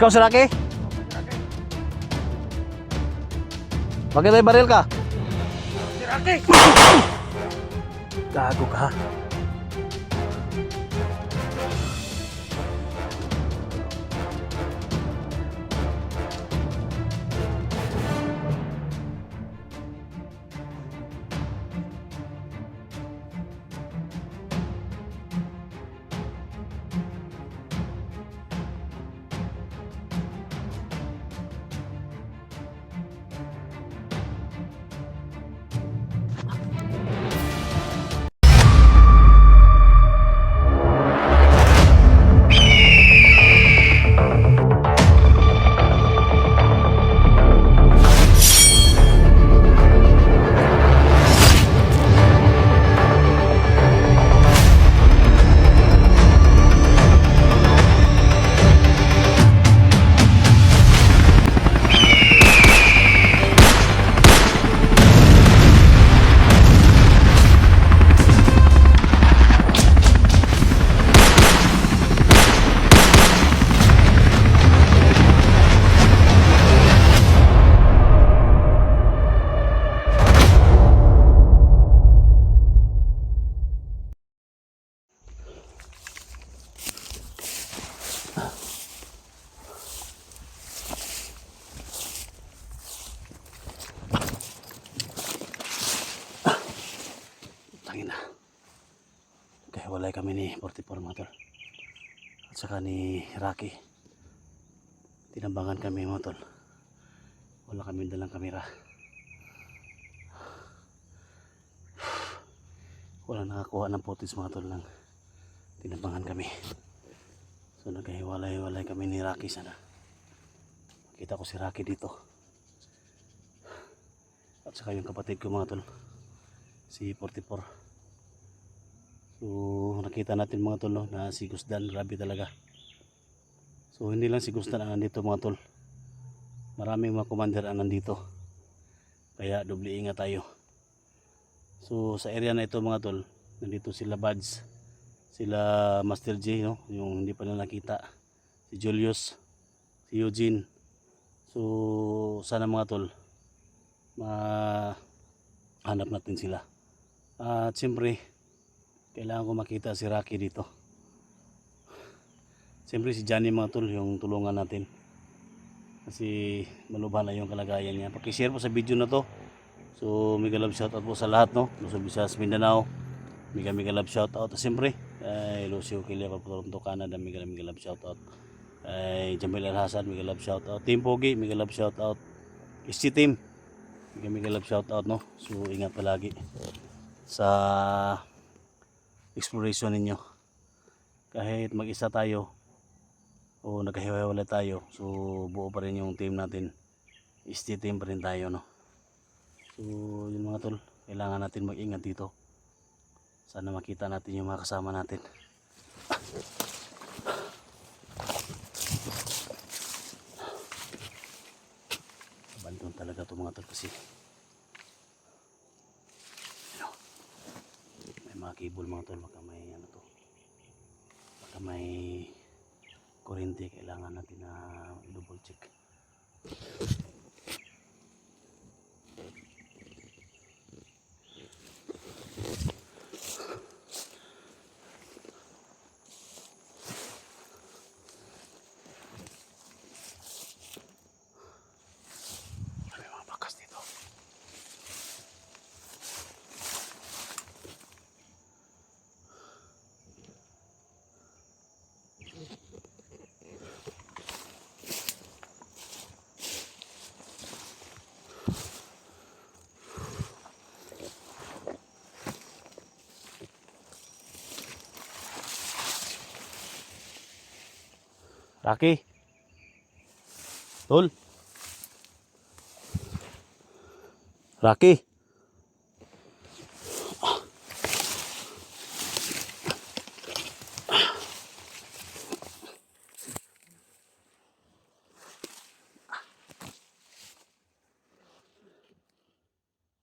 Ikaw si Rocky? Bakit may baril ka? Si Rocky! Gago ka. Tangina. Kaya walay kami ni 44 mga tol. At saka ni Rocky. Tinambangan kami mga tol. Wala kami dalang kamera. Wala nakakuha ng footage mga tol lang. Tinambangan kami. So nagkahiwalay-walay kami ni Rocky sana. Makita ko si Rocky dito. At saka yung kapatid ko mga tol. Si 44. So nakita natin mga tol no, na si Gusdan, grabe talaga. So hindi lang si Gusdan ang nandito mga tol. Maraming mga commander ang nandito. Kaya doble ingat tayo. So sa area na ito mga tol, nandito sila Buds, sila Master J no, yung hindi pa nila nakita. Si Julius, si Eugene. So sana mga tol mahanap natin sila. At siyempre kailangan ko makita si Rocky dito. Siyempre si Johnny mga tol, yung tulungan natin. Kasi malubhan na yung kalagayan niya. Pakishare po sa video na to. So mega love shoutout po sa lahat no. Luzon, Visayas, Mindanao. Mega love shoutout. Siyempre ay Lucio Kilia pa po Toronto, Canada. Mega love shoutout. Ay Jamil Alhasan, mega love shoutout. Team Pogi, mega love shoutout. SC Team, mega love shoutout no. So ingat palagi sa exploration ninyo. Kahit mag-isa tayo o nagkahiwa-hiwalay tayo, so buo pa rin yung team natin. ST team pa rin tayo no. So yun mga tol, kailangan natin mag-ingat dito. Sana makita natin yung mga kasama natin. Abandon talaga to mga tol kasi may mga cable mga tol, baka may ano to, baka may kuryente, kailangan natin na double check. May mga bakas dito. Rocky, Tol, Rocky.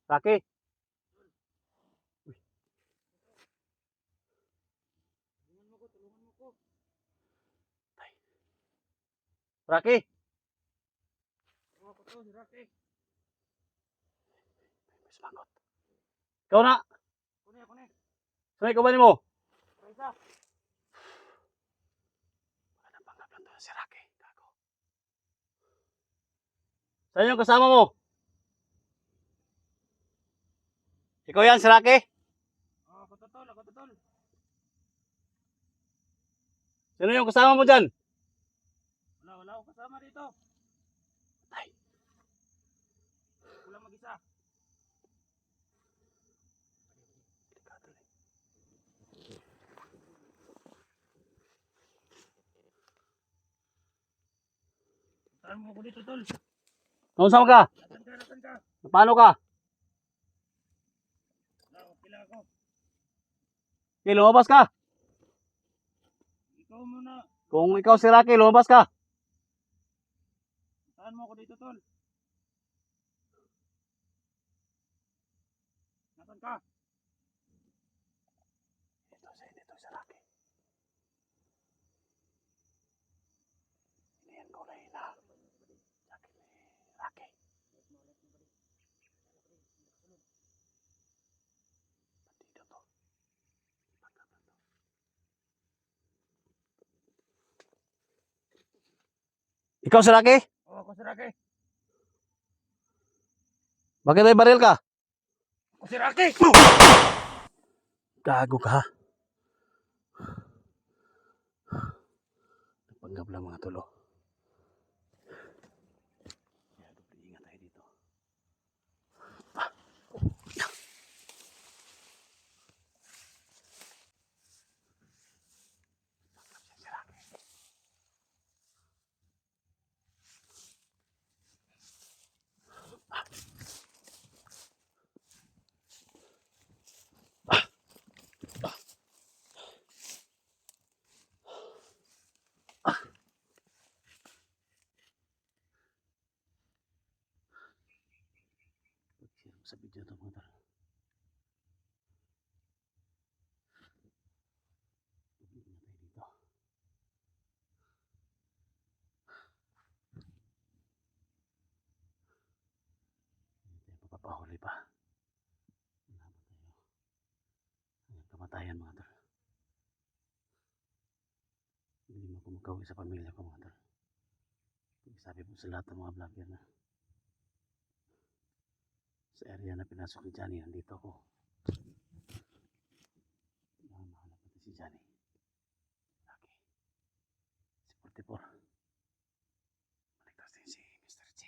Rocky. Rocky. Oh, kuto si Rocky. Sumangot. Ikaw na. Kuni. Sanay ka ba ni mo? Isa. Wala panggap lang to si Rocky. Gago. Saan yung kasama mo? Ikaw yan, si Rocky? Oh, ako tutol. Sino yung kasama mo dyan? Wala akong kasama dito. Ay. Kulang mag-isa. Saan mo ako dito, tol? Kamusta ka? Nasaan ka? Paano ka? Wala, okay lang ako. Okay, lumabas ka. Ikaw muna. Kung ikaw si Rocky, lumabas ka. Saan mo ako dito, tol? Nasaan ka? Dito si Rocky. Iniyan ko na ina. Rocky. Dito to. Ikaw si Rocky? Oh, ako si Rocky. Bakit may baril ka? Ako si Rocky! Gago ka. Panggap lang mga tulo. Ingat tayo dito. Sa video ito mga tol. Ingat tayo dito. Hindi tayo papapahuli pa. Laban tayo. Hanggang kamatayan mga tol. Hindi mo kumakawi sa pamilya ko mga tol. Sabi po sa lahat ng mga vlogger na sa area na pinasok ni Johnny, nandito ako. Mahanap natin si Johnny. Laki. Si 44. Maligtas din si Mr. J.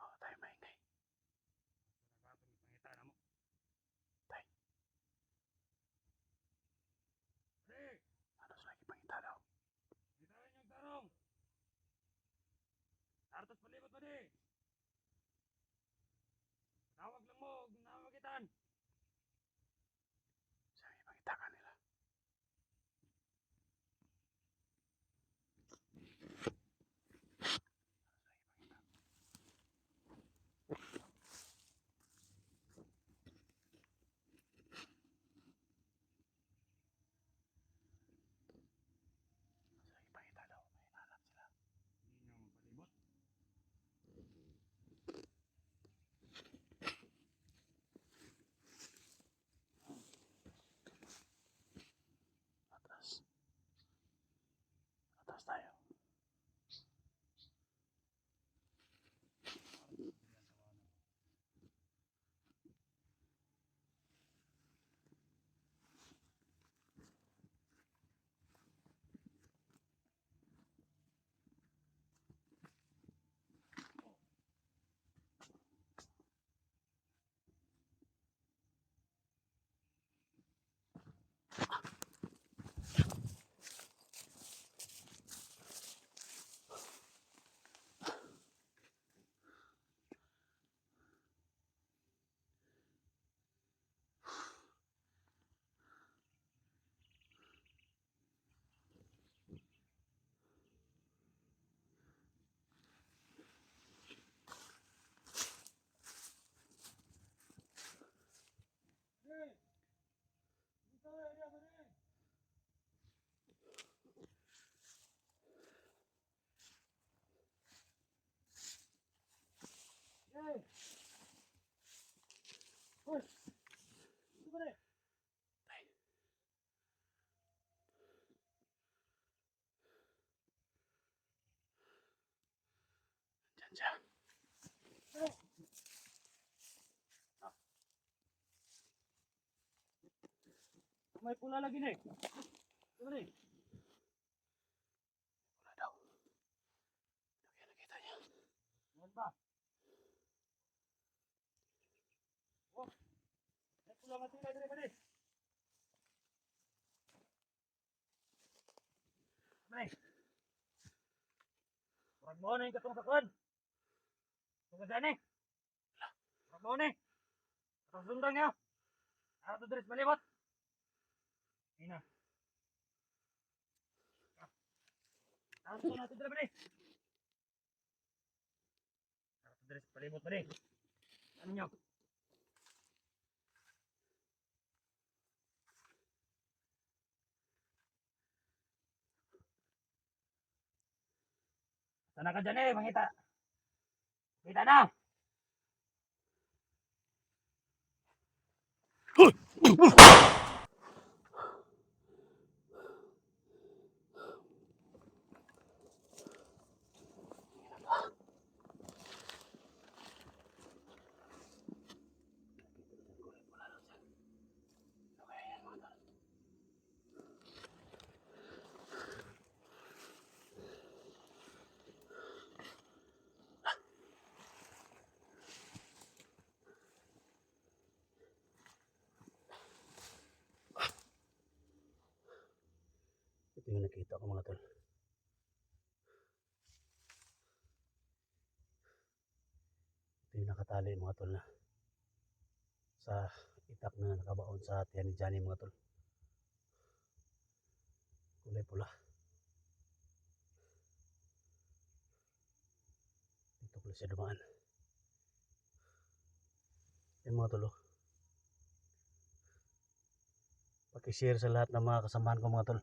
Oo, tayo maingay. Tayo. siya. May pula lagi na eh. Ano eh? Wala daw. Kaya nakita niya. Yan ba? Oh. May pula matila dire ba di? May. Murag mo na yung katong sakon. Tungkol dyan eh. Murag mo na eh. Katong sundang niya. Ako to dress malibot. Ina. Ako to natin dire ba di? Ako to dress malibot ba di? Ano nyo? Sana ka dyan eh, mangita. Kita na! Ito yung nakita ko mga tol. Ito yung nakatali mga tol na sa itak na nakabaon sa tiyan ni Johnny mga tol. Kulay pula. Dito pala siya dumaan. Yan mga tol. Pakishare sa lahat ng mga kasamahan ko mga tol.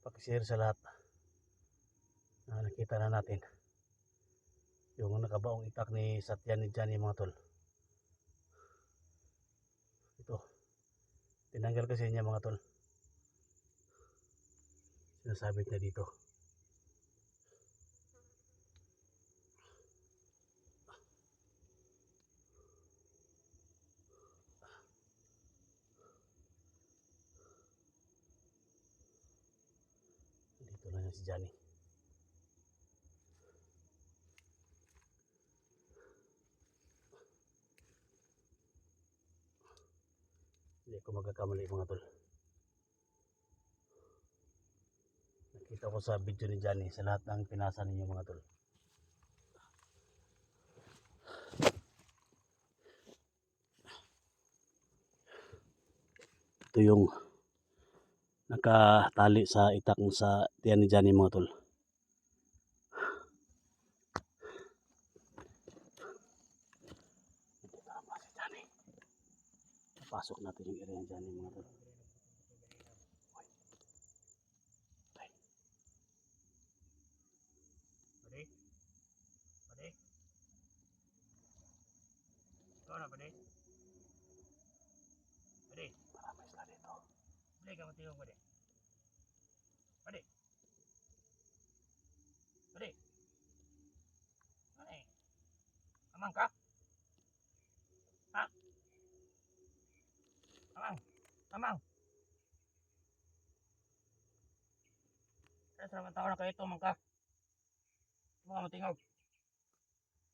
Pakishare sa lahat na nakita na natin yung nakabaong itak ni Satya ni Johnny mga tol. Ito tinanggal kasi niya mga tol, sinasabit na dito. Dito na niya si Johnny. Hindi ko magkakamali mga tol. Nakita ko sa video ni Johnny sa lahat ng pinasa ninyo mga tol. Ito yung nakatali sa itak sa tiyan ni Johnny mga tol. Dito na ba si Johnny? Pasok natin yung area ni Johnny mga tol. Pwede? Pwede? Ikaw na pwede? Pwede? Marami sila dito. Pwede ka matiyong pwede? Pwede? Pwede? Ano eh? Amang ka? Ha? Amang? Amang? Kaya sa tao na kayo ito, amang ka? Mga matingog.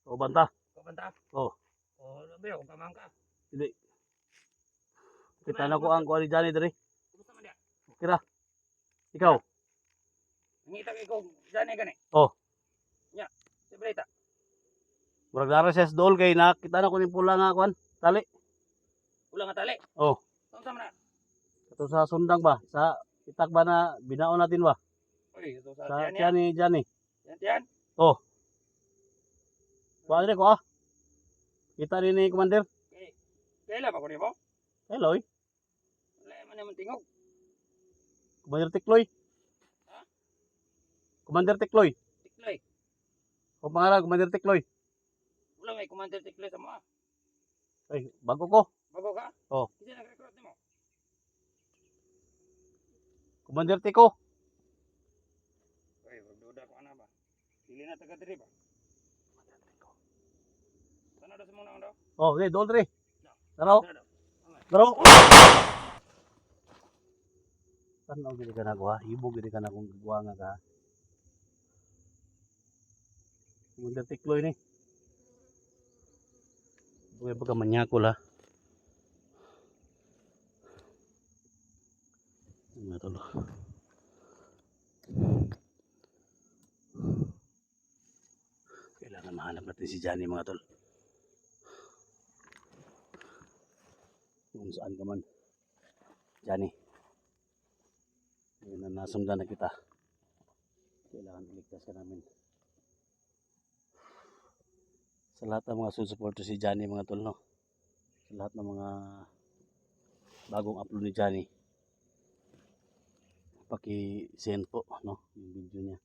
O banta? Ikaw banta? Oh, O, labi ako, amang ka. hindi. Kita na ko ang kuha ni Johnny diri. Kumusta man diya? Okay ra. Ikaw? Nangita kayo kung dyan eh gani. Oh, Sibrita. murag dara siya sa dool kay nakita na ko ni pula nga kuan. Tali. Ulang nga tali. Oh, Saan sama na? ito sa sundang ba? Sa itak ba na binaon natin ba? Uy, ito sa Sa tiyan niya. tiyan ni Johnny. Yan tiyan. Oh. Kuha dire ko ah. Kita rin ni Commander. Kailan ba ko niyo po? Hello. Wala man naman tingog. Commander Tikloy. Ha? Commander Tikloy. Tikloy. O pangalan Commander Tikloy. Wala may commander tikloy sa mga. Ay, bago ko. Bago ka? Oh. Kasi nag-recruit mo. Commander Tiko. Uy, magduda ko na ba? Dili na taga diri ba? Sana daw sa mga daw. Oh, okay, doon rin. Taraw. Sana daw. Taraw. Tanaw gini ka na ko ha. Ibo gini ka na kung gagawa nga ka. Kumanda tikloy ni. Huwag pa ka manyakol ha. Ano to? Kailangan mahanap natin si Johnny mga tol. Kung saan ka man. Johnny. Ngayon na nasundan na kita. Kailangan iligtas ka namin. Sa lahat ng mga susuporto si Johnny mga tol, no? Sa lahat ng mga bagong upload ni Johnny, paki-send po, no? Yung video niya.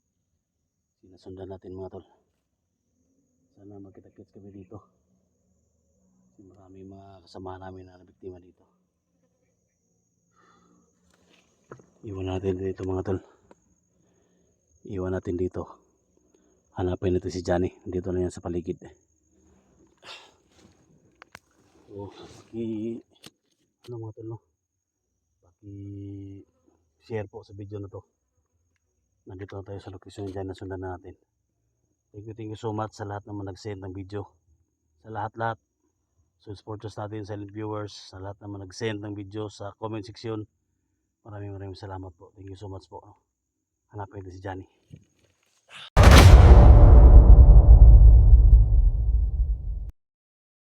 Sinasundan natin mga tol. Sana magkita-kits kami dito. Kasi marami mga kasama namin na nabiktima dito. Iwan natin dito mga tol. Iwan natin dito. Hanapin natin si Johnny. Dito na yan sa paligid. So, ano mga tol, no? Share po sa video na to. Nandito na tayo sa location dyan na sundan natin. Thank you so much sa lahat naman nag-send ng video. Sa lahat-lahat. So, supporters natin, silent viewers, sa lahat naman nag-send ng video sa comment section. Maraming salamat po. Thank you so much po. Hanapin natin si Johnny.